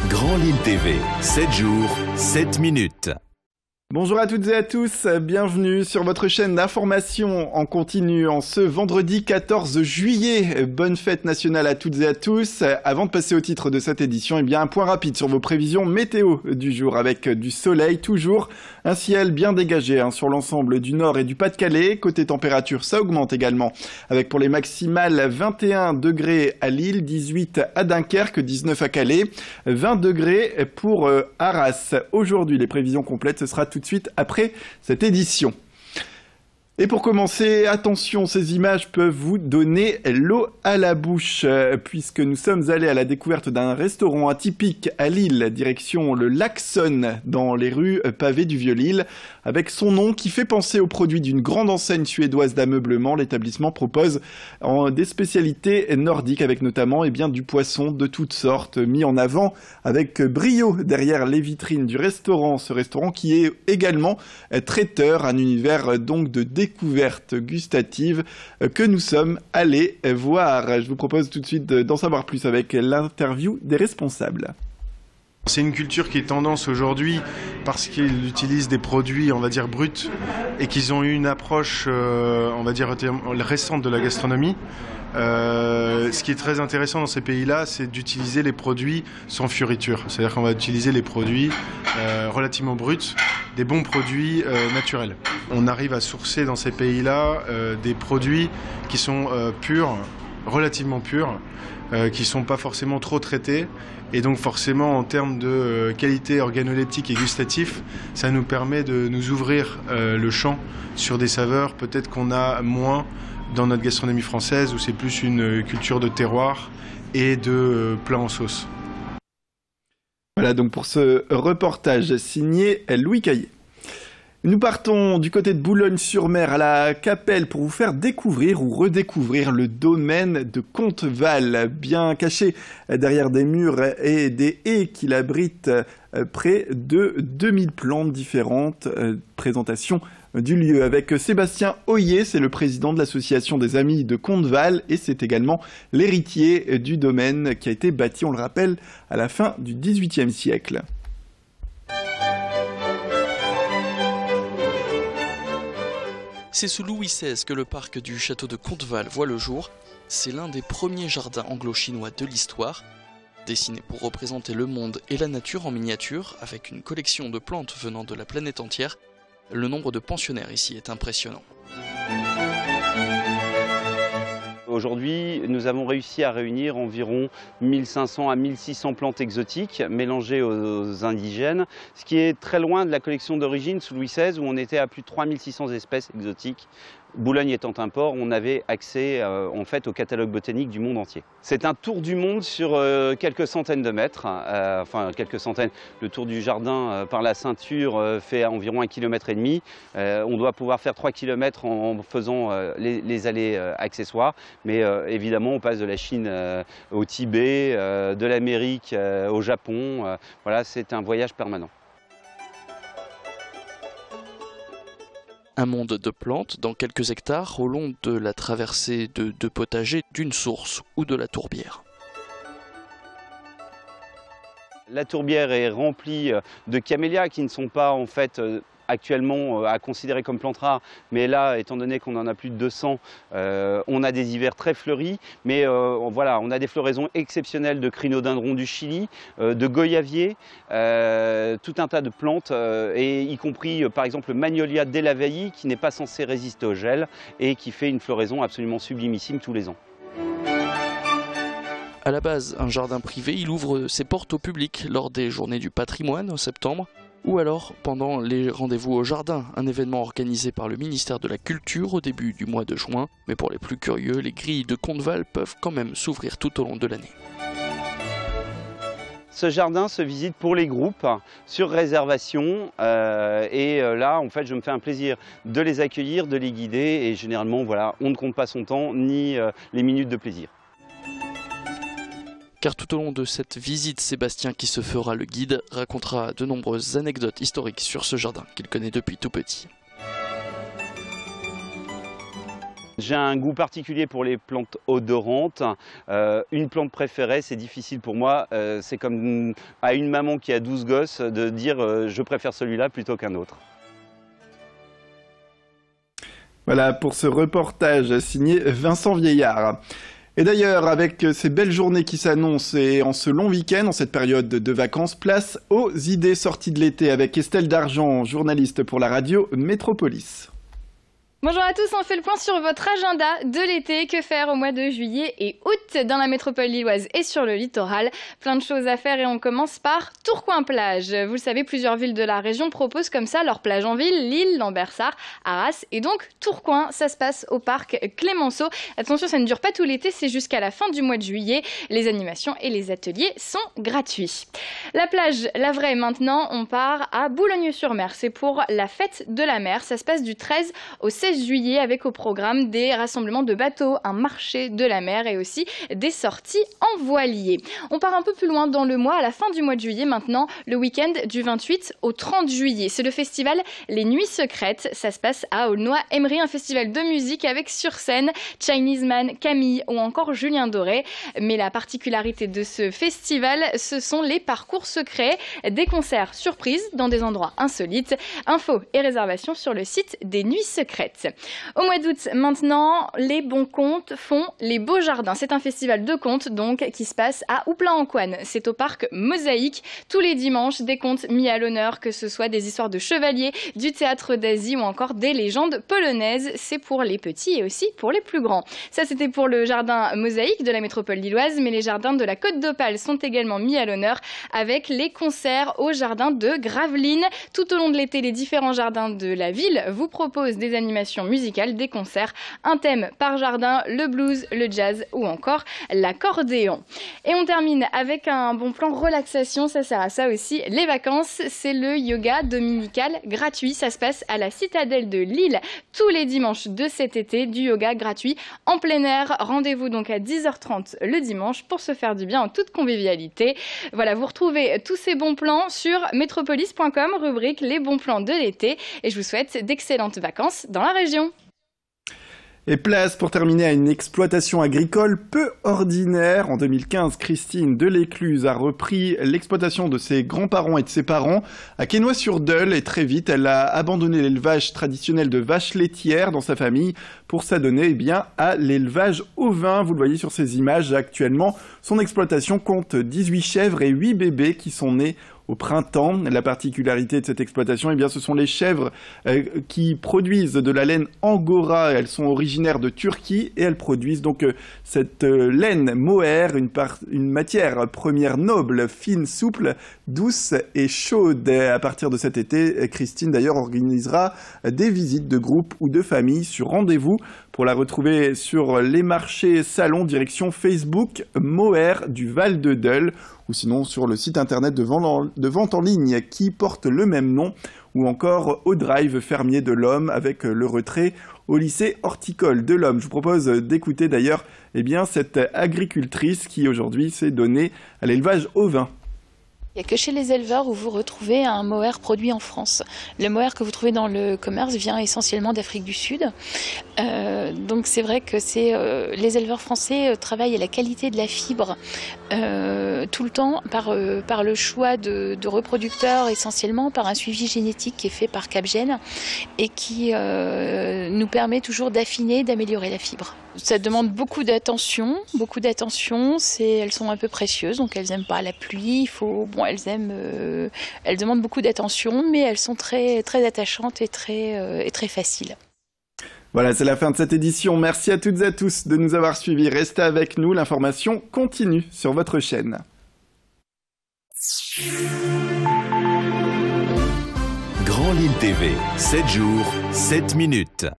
Grand Lille TV, 7 jours, 7 minutes. Bonjour à toutes et à tous, bienvenue sur votre chaîne d'information en continu en ce vendredi 14 juillet. Bonne fête nationale à toutes et à tous. Avant de passer au titre de cette édition, un point rapide sur vos prévisions météo du jour avec du soleil toujours, un ciel bien dégagé sur l'ensemble du nord et du Pas-de-Calais. Côté température, ça augmente également avec pour les maximales 21 degrés à Lille, 18 à Dunkerque, 19 à Calais, 20 degrés pour Arras. Aujourd'hui, les prévisions complètes, ce sera tout de suite après cette édition. Et pour commencer, attention, ces images peuvent vous donner l'eau à la bouche, puisque nous sommes allés à la découverte d'un restaurant atypique à Lille, direction le Laxon, dans les rues pavées du Vieux-Lille. Avec son nom qui fait penser aux produits d'une grande enseigne suédoise d'ameublement, l'établissement propose des spécialités nordiques, avec notamment du poisson de toutes sortes, mis en avant avec brio derrière les vitrines du restaurant. Ce restaurant qui est également traiteur, un univers donc de découverte gustative que nous sommes allés voir. Je vous propose tout de suite d'en savoir plus avec l'interview des responsables. C'est une culture qui est tendance aujourd'hui parce qu'ils utilisent des produits, on va dire, bruts et qu'ils ont eu une approche, on va dire, récente de la gastronomie. Ce qui est très intéressant dans ces pays-là, c'est d'utiliser les produits sans fioriture. C'est-à-dire qu'on va utiliser les produits relativement bruts, des bons produits naturels. On arrive à sourcer dans ces pays-là des produits qui sont purs, relativement purs, qui ne sont pas forcément trop traités. Et donc forcément, en termes de qualité organoleptique et gustatif, ça nous permet de nous ouvrir le champ sur des saveurs peut-être qu'on a moins dans notre gastronomie française, où c'est plus une culture de terroir et de plats en sauce. Voilà donc pour ce reportage signé Louis Caillé. Nous partons du côté de Boulogne-sur-Mer à la Capelle pour vous faire découvrir ou redécouvrir le domaine de Comteval, bien caché derrière des murs et des haies qui l'abritent, près de 2000 plantes différentes. Présentation du lieu avec Sébastien Hoyer, c'est le président de l'association des Amis de Comteval et c'est également l'héritier du domaine qui a été bâti, on le rappelle, à la fin du XVIIIe siècle. C'est sous Louis XVI que le parc du château de Comteval voit le jour. C'est l'un des premiers jardins anglo-chinois de l'histoire. Dessiné pour représenter le monde et la nature en miniature, avec une collection de plantes venant de la planète entière, le nombre de pensionnaires ici est impressionnant. Aujourd'hui, nous avons réussi à réunir environ 1500 à 1600 plantes exotiques mélangées aux indigènes, ce qui est très loin de la collection d'origine sous Louis XVI où on était à plus de 3600 espèces exotiques. Boulogne étant un port, on avait accès en fait au catalogue botanique du monde entier. C'est un tour du monde sur quelques centaines de mètres, enfin quelques centaines. Le tour du jardin par la ceinture fait environ 1,5 km. On doit pouvoir faire 3 km en faisant les allées accessoires, mais évidemment on passe de la Chine au Tibet, de l'Amérique au Japon. Voilà, c'est un voyage permanent. Un monde de plantes dans quelques hectares au long de la traversée de deux potagers, d'une source ou de la tourbière. La tourbière est remplie de camélias qui ne sont pas en fait actuellement à considérer comme plantes rares, mais là, étant donné qu'on en a plus de 200, on a des hivers très fleuris, mais voilà, on a des floraisons exceptionnelles de crinodendron du Chili, de goyavier, tout un tas de plantes, et y compris par exemple le Magnolia Delavai qui n'est pas censé résister au gel et qui fait une floraison absolument sublimissime tous les ans. À la base, un jardin privé, il ouvre ses portes au public lors des journées du patrimoine en septembre, ou alors pendant les rendez-vous au jardin, un événement organisé par le ministère de la Culture au début du mois de juin. Mais pour les plus curieux, les grilles de Comteval peuvent quand même s'ouvrir tout au long de l'année. Ce jardin se visite pour les groupes sur réservation et là en fait je me fais un plaisir de les accueillir, de les guider et généralement voilà, on ne compte pas son temps ni les minutes de plaisir. Car tout au long de cette visite, Sébastien, qui se fera le guide, racontera de nombreuses anecdotes historiques sur ce jardin qu'il connaît depuis tout petit. J'ai un goût particulier pour les plantes odorantes. Une plante préférée, c'est difficile pour moi. C'est comme à une maman qui a 12 gosses de dire je préfère celui-là plutôt qu'un autre. Voilà pour ce reportage signé Vincent Vieillard. Et d'ailleurs, avec ces belles journées qui s'annoncent et en ce long week-end, en cette période de vacances, place aux idées sorties de l'été avec Estelle Dargent, journaliste pour la radio Métropolis. Bonjour à tous, on fait le point sur votre agenda de l'été. Que faire au mois de juillet et août dans la métropole lilloise et sur le littoral? Plein de choses à faire et on commence par Tourcoing-Plage. Vous le savez, plusieurs villes de la région proposent comme ça leur plage en ville, Lille, Lambersart, Arras et donc Tourcoing. Ça se passe au parc Clémenceau. Attention, ça ne dure pas tout l'été, c'est jusqu'à la fin du mois de juillet. Les animations et les ateliers sont gratuits. La plage, la vraie maintenant, on part à Boulogne-sur-Mer. C'est pour la fête de la mer. Ça se passe du 13 au 16 juillet avec au programme des rassemblements de bateaux, un marché de la mer et aussi des sorties en voilier. On part un peu plus loin dans le mois, à la fin du mois de juillet maintenant, le week-end du 28 au 30 juillet. C'est le festival Les Nuits Secrètes. Ça se passe à Aulnoy-Emery, un festival de musique avec sur scène Chinese Man, Camille ou encore Julien Doré. Mais la particularité de ce festival, ce sont les parcours secrets, des concerts surprises dans des endroits insolites. Infos et réservations sur le site des Nuits Secrètes. Au mois d'août, maintenant, les bons contes font les beaux jardins. C'est un festival de contes donc qui se passe à Houplain-en-Couanne. C'est au parc Mosaïque. Tous les dimanches, des contes mis à l'honneur, que ce soit des histoires de chevaliers, du théâtre d'Asie ou encore des légendes polonaises. C'est pour les petits et aussi pour les plus grands. Ça, c'était pour le jardin Mosaïque de la métropole lilloise, mais les jardins de la Côte d'Opale sont également mis à l'honneur avec les concerts au jardin de Gravelines. Tout au long de l'été, les différents jardins de la ville vous proposent des animations musicales, des concerts, un thème par jardin, le blues, le jazz ou encore l'accordéon. Et on termine avec un bon plan relaxation, ça sert à ça aussi. Les vacances, c'est le yoga dominical gratuit. Ça se passe à la Citadelle de Lille tous les dimanches de cet été, du yoga gratuit en plein air. Rendez-vous donc à 10h30 le dimanche pour se faire du bien en toute convivialité. Voilà, vous retrouvez tous ces bons plans sur metropolis.com, rubrique les bons plans de l'été. Et je vous souhaite d'excellentes vacances dans la région. Et place pour terminer à une exploitation agricole peu ordinaire. En 2015, Christine Delécluse a repris l'exploitation de ses grands-parents et de ses parents à Quesnoy-sur-Deuil et très vite, elle a abandonné l'élevage traditionnel de vaches laitières dans sa famille pour s'adonner à l'élevage ovin. Vous le voyez sur ces images actuellement. Son exploitation compte 18 chèvres et 8 bébés qui sont nés au printemps. La particularité de cette exploitation, ce sont les chèvres qui produisent de la laine angora. Elles sont originaires de Turquie et elles produisent donc cette laine mohair, une matière première noble, fine, souple, douce et chaude. À partir de cet été, Christine d'ailleurs organisera des visites de groupes ou de familles sur rendez-vous. Pour la retrouver sur les marchés salons, direction Facebook Mohair du Val de Deuil, ou sinon sur le site internet de vente en ligne qui porte le même nom, ou encore au Drive Fermier de l'Homme avec le retrait au lycée horticole de l'Homme. Je vous propose d'écouter d'ailleurs cette agricultrice qui aujourd'hui s'est donnée à l'élevage ovin. Il n'y a que chez les éleveurs où vous retrouvez un mohair produit en France. Le mohair que vous trouvez dans le commerce vient essentiellement d'Afrique du Sud. Donc c'est vrai que les éleveurs français travaillent à la qualité de la fibre tout le temps par le choix de reproducteurs, essentiellement par un suivi génétique qui est fait par Capgène et qui nous permet toujours d'affiner, d'améliorer la fibre. Ça demande beaucoup d'attention. Elles sont un peu précieuses, donc elles n'aiment pas la pluie. Elles demandent beaucoup d'attention, mais elles sont très, très attachantes et très faciles. Voilà, c'est la fin de cette édition. Merci à toutes et à tous de nous avoir suivis. Restez avec nous, l'information continue sur votre chaîne. Grand Lille TV, 7 jours, 7 minutes.